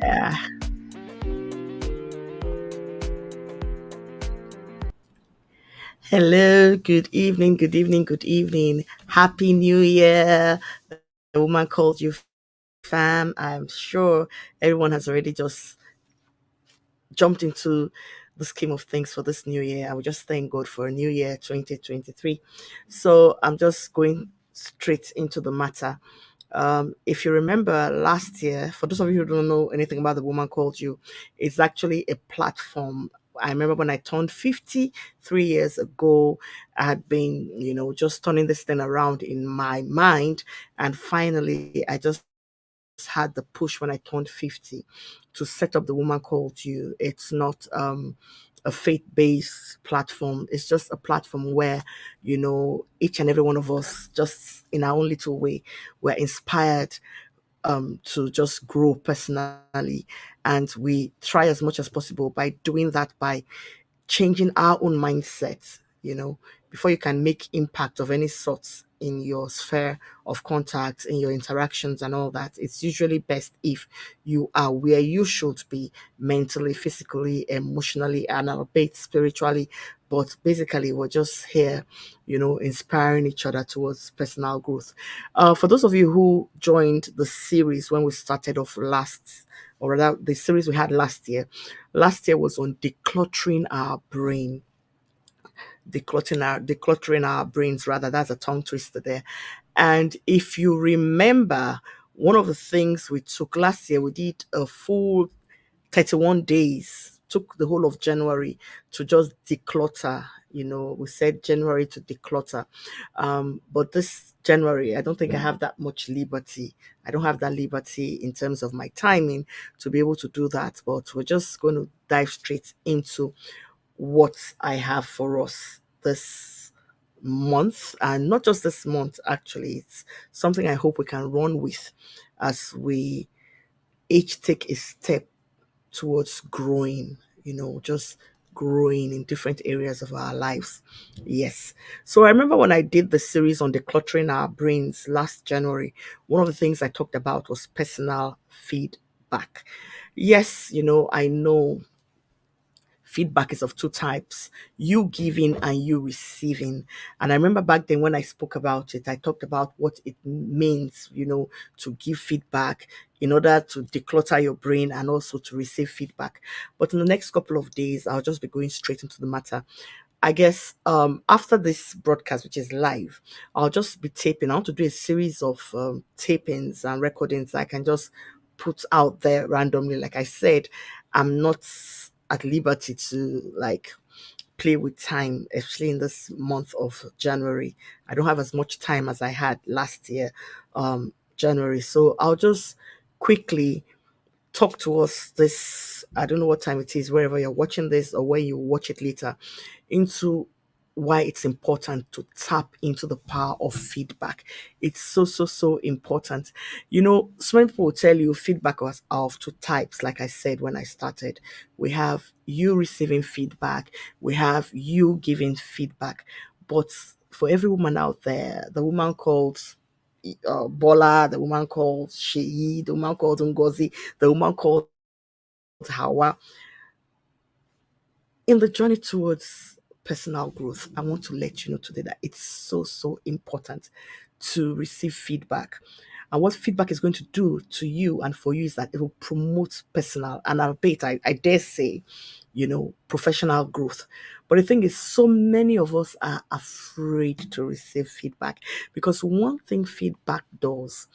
Yeah. Hello, good evening, good evening, good evening. Happy New Year. The woman called you fam. I'm sure everyone has already just jumped into the scheme of things for this new year. I would just thank God for a new year 2023. So I'm just going straight into the matter. If you remember last year, for those of you who don't know anything about the woman called you, it's actually a platform. I remember when I turned 50 3 years ago, I had been, just turning this thing around in my mind. And finally, I just had the push when I turned 50 to set up the woman called you. It's not a faith-based platform. It's just a platform where, each and every one of us, just in our own little way, we're inspired to just grow personally. And we try as much as possible by doing that by changing our own mindset, before you can make impact of any sorts in your sphere of contact, in your interactions and all that. It's usually best if you are where you should be mentally, physically, emotionally, and albeit spiritually. But basically, we're just here, inspiring each other towards personal growth. For those of you who joined the series when we started off or rather, the series we had last year was on decluttering our brain, decluttering our brains rather. That's a tongue twister there. And if you remember, one of the things we took last year, we did a full 31 days, took the whole of January to just declutter. We said January to declutter. But this January, I don't think I have that much liberty. I don't have that liberty in terms of my timing to be able to do that. But we're just going to dive straight into what I have for us this month, and not just this month, actually. It's something I hope we can run with as we each take a step towards growing, just growing in different areas of our lives. Yes. So I remember when I did the series on decluttering our brains last January, one of the things I talked about was personal feedback. Yes, I know feedback is of two types: you giving and you receiving. And I remember back then when I spoke about it, I talked about what it means, to give feedback in order to declutter your brain and also to receive feedback. But in the next couple of days, I'll just be going straight into the matter. I guess after this broadcast, which is live, I'll just be taping. I want to do a series of tapings and recordings I can just put out there randomly. Like I said, I'm not at liberty to like play with time, especially in this month of January. I don't have as much time as I had last year, January. So I'll just quickly talk to us this, I don't know what time it is, wherever you're watching this or where you watch it later, into why it's important to tap into the power of feedback. It's so, so, so important. So many people will tell you feedback was of two types. Like I said when I started, we have you receiving feedback, we have you giving feedback. But for every woman out there, the woman called Bola, the woman called Sheyi, the woman called Ngozi, the woman called Hawa, in the journey towards personal growth, I want to let you know today that it's so, so important to receive feedback. And what feedback is going to do to you and for you is that it will promote personal and albeit, I dare say, professional growth. But the thing is, so many of us are afraid to receive feedback because one thing feedback does,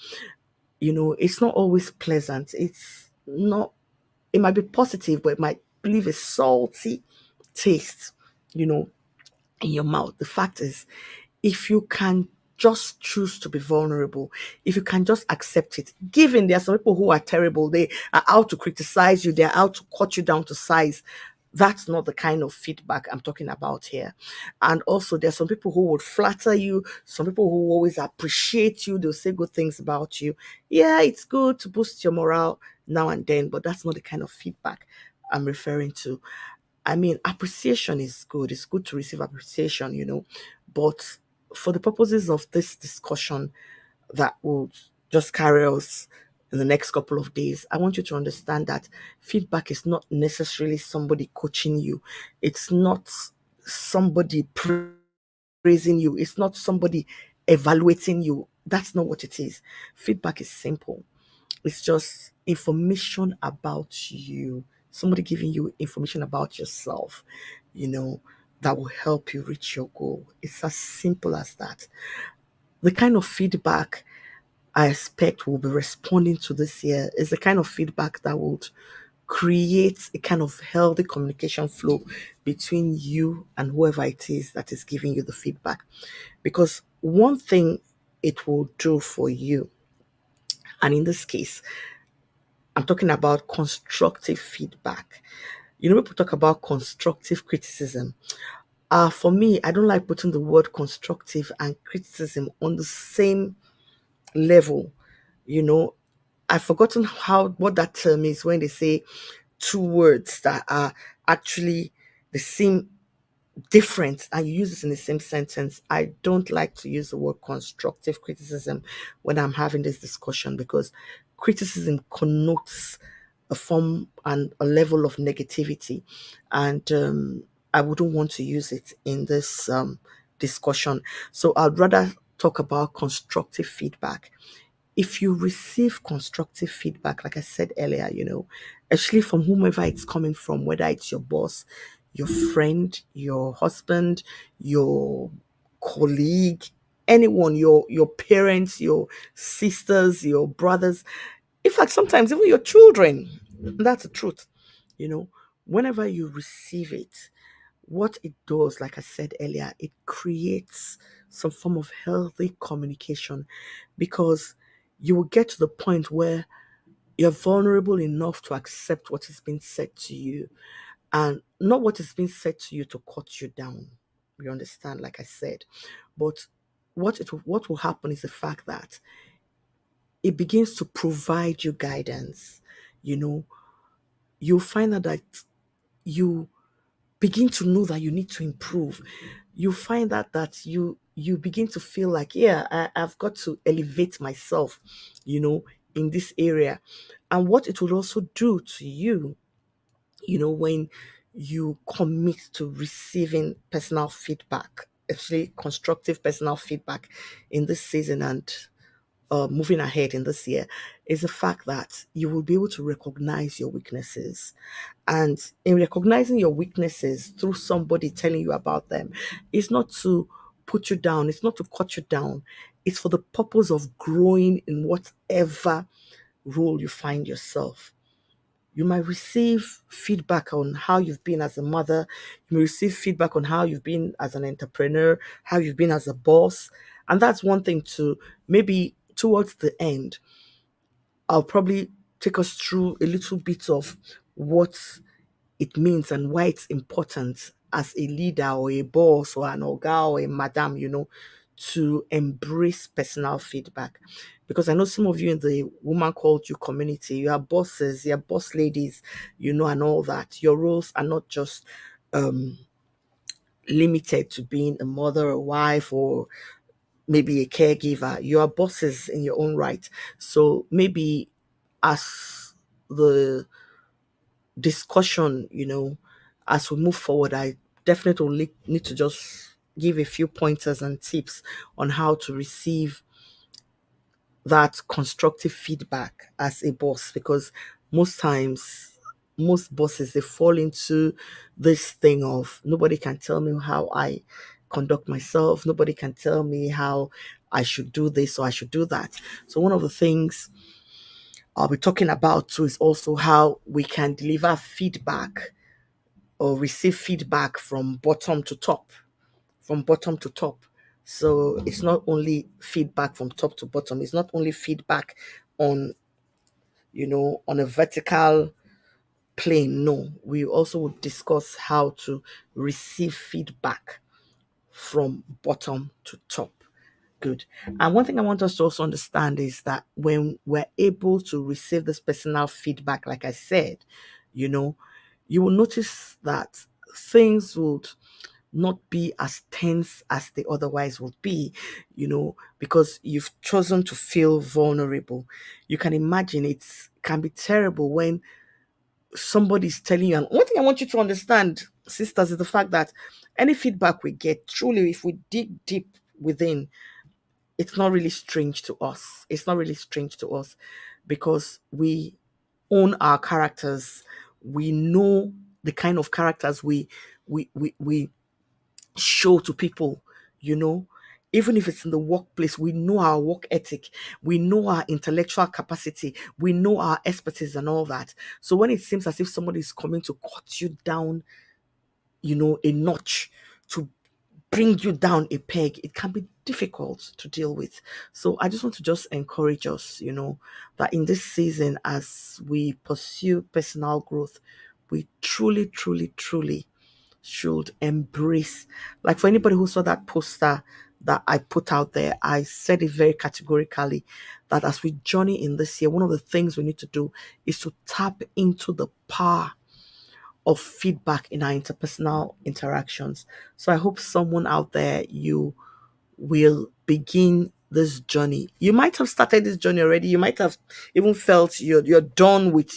it's not always pleasant. It's not, it might be positive, but it might leave a salty taste, you know, in your mouth. The fact is, if you can just choose to be vulnerable, if you can just accept it, given there are some people who are terrible, they are out to criticize you, they're out to cut you down to size. That's not the kind of feedback I'm talking about here. And also, there's some people who would flatter you, some people who always appreciate you, they'll say good things about you. Yeah, it's good to boost your morale now and then, but that's not the kind of feedback I'm referring to. I mean, appreciation is good. It's good to receive appreciation, but for the purposes of this discussion that will just carry us in the next couple of days, I want you to understand that feedback is not necessarily somebody coaching you. It's not somebody praising you. It's not somebody evaluating you. That's not what it is. Feedback is simple. It's just information about you. Somebody giving you information about yourself, you know, that will help you reach your goal. It's as simple as that. The kind of feedback I expect will be responding to this year is the kind of feedback that would create a kind of healthy communication flow between you and whoever it is that is giving you the feedback. Because one thing it will do for you, and in this case, I'm talking about constructive feedback. You know, people talk about constructive criticism. For me, I don't like putting the word constructive and criticism on the same level. You know, I've forgotten how what that term is when they say two words that are actually the same different and you use it in the same sentence. I don't like to use the word constructive criticism when I'm having this discussion because criticism connotes a form and a level of negativity, and I wouldn't want to use it in this discussion. So I'd rather talk about constructive feedback. If you receive constructive feedback, like I said earlier, actually from whomever it's coming from, whether it's your boss, your friend, your husband, your colleague, anyone, your parents, your sisters, your brothers, in fact, sometimes even your children. That's the truth. You know, whenever you receive it, what it does, like I said earlier, it creates some form of healthy communication because you will get to the point where you're vulnerable enough to accept what is being said to you and not what is being said to you to cut you down. You understand, like I said. But what will happen is the fact that it begins to provide you guidance. You know, you'll find out that you begin to know that you need to improve. You find that you begin to feel like, yeah, I've got to elevate myself, you know, in this area. And what it will also do to you, when you commit to receiving personal feedback, actually constructive personal feedback in this season and moving ahead in this year, is the fact that you will be able to recognize your weaknesses. And in recognizing your weaknesses through somebody telling you about them, it's not to put you down, it's not to cut you down, it's for the purpose of growing in whatever role you find yourself. You might receive feedback on how you've been as a mother. You may receive feedback on how you've been as an entrepreneur, how you've been as a boss. And that's one thing to maybe towards the end, I'll probably take us through a little bit of what it means and why it's important as a leader or a boss or an oga or a madam, to embrace personal feedback. Because I know some of you in the Woman Called You community, you are bosses, you're boss ladies, and all that. Your roles are not just um, limited to being a mother, a wife, or maybe a caregiver. You are bosses in your own right. So maybe as the discussion, as we move forward, I definitely will need to just give a few pointers and tips on how to receive that constructive feedback as a boss, because most times most bosses, they fall into this thing of nobody can tell me how I conduct myself, nobody can tell me how I should do this or I should do that. So one of the things I'll be talking about too is also how we can deliver feedback or receive feedback from bottom to top, from bottom to top. So it's not only feedback from top to bottom, it's not only feedback on, on a vertical plane. No, we also will discuss how to receive feedback from bottom to top. Good. And one thing I want us to also understand is that when we're able to receive this personal feedback, like I said, you will notice that things would not be as tense as they otherwise would be, because you've chosen to feel vulnerable. You can imagine it can be terrible when somebody's telling you. And one thing I want you to understand, sisters, is the fact that any feedback we get, truly, if we dig deep within, it's not really strange to us. It's not really strange to us because we own our characters. We know the kind of characters we show to people, you know. Even if it's in the workplace, we know our work ethic, we know our intellectual capacity, we know our expertise and all that. So when it seems as if somebody is coming to cut you down, a notch, to bring you down a peg, it can be difficult to deal with. So I just want to just encourage us, that in this season, as we pursue personal growth, we truly, truly, truly should embrace. Like, for anybody who saw that poster that I put out there, I said it very categorically that as we journey in this year, one of the things we need to do is to tap into the power of feedback in our interpersonal interactions. So I hope someone out there, you will begin this journey. You might have started this journey already. You might have even felt you're done with,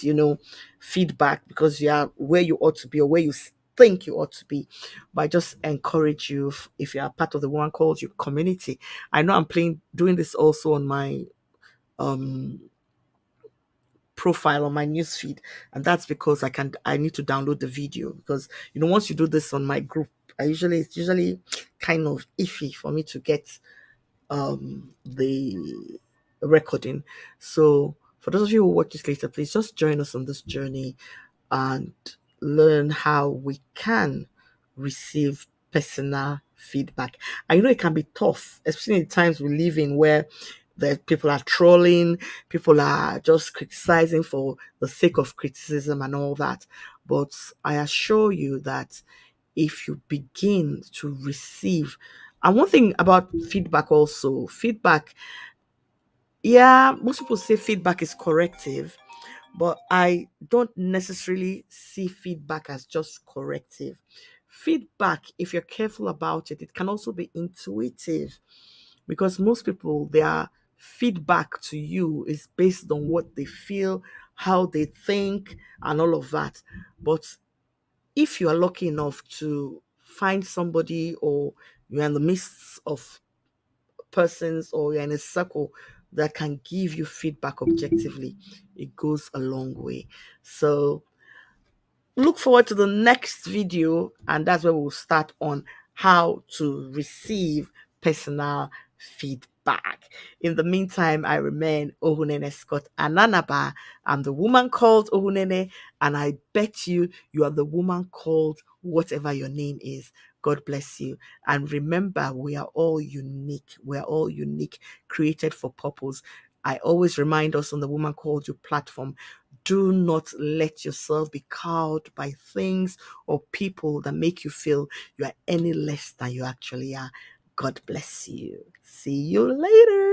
feedback because you are where you ought to be or where you think you ought to be. But I just encourage you, if you are part of the One Called You community. I know I'm doing this also on my um profile on my newsfeed, and that's because I need to download the video, because once you do this on my group, it's usually kind of iffy for me to get the recording. So for those of you who watch this later, please just join us on this journey and learn how we can receive personal feedback. I know it can be tough, especially in the times we live in, where the people are trolling, people are just criticizing for the sake of criticism and all that. But I assure you that if you begin to receive, and one thing about feedback also, feedback, yeah, most people say feedback is corrective, but I don't necessarily see feedback as just corrective. Feedback, if you're careful about it, it can also be intuitive, because most people, their feedback to you is based on what they feel, how they think, and all of that. But if you are lucky enough to find somebody, or you're in the midst of persons, or you're in a circle that can give you feedback objectively, it goes a long way. So look forward to the next video, and that's where we'll start on how to receive personal feedback. In the meantime, I remain Ohunene Scott Ananaba. I'm the woman called Ohunene, and I bet you are the woman called whatever your name is. God bless you. And remember, we are all unique. We are all unique, created for purpose. I always remind us on the Woman Called You platform, do not let yourself be cowed by things or people that make you feel you are any less than you actually are. God bless you. See you later.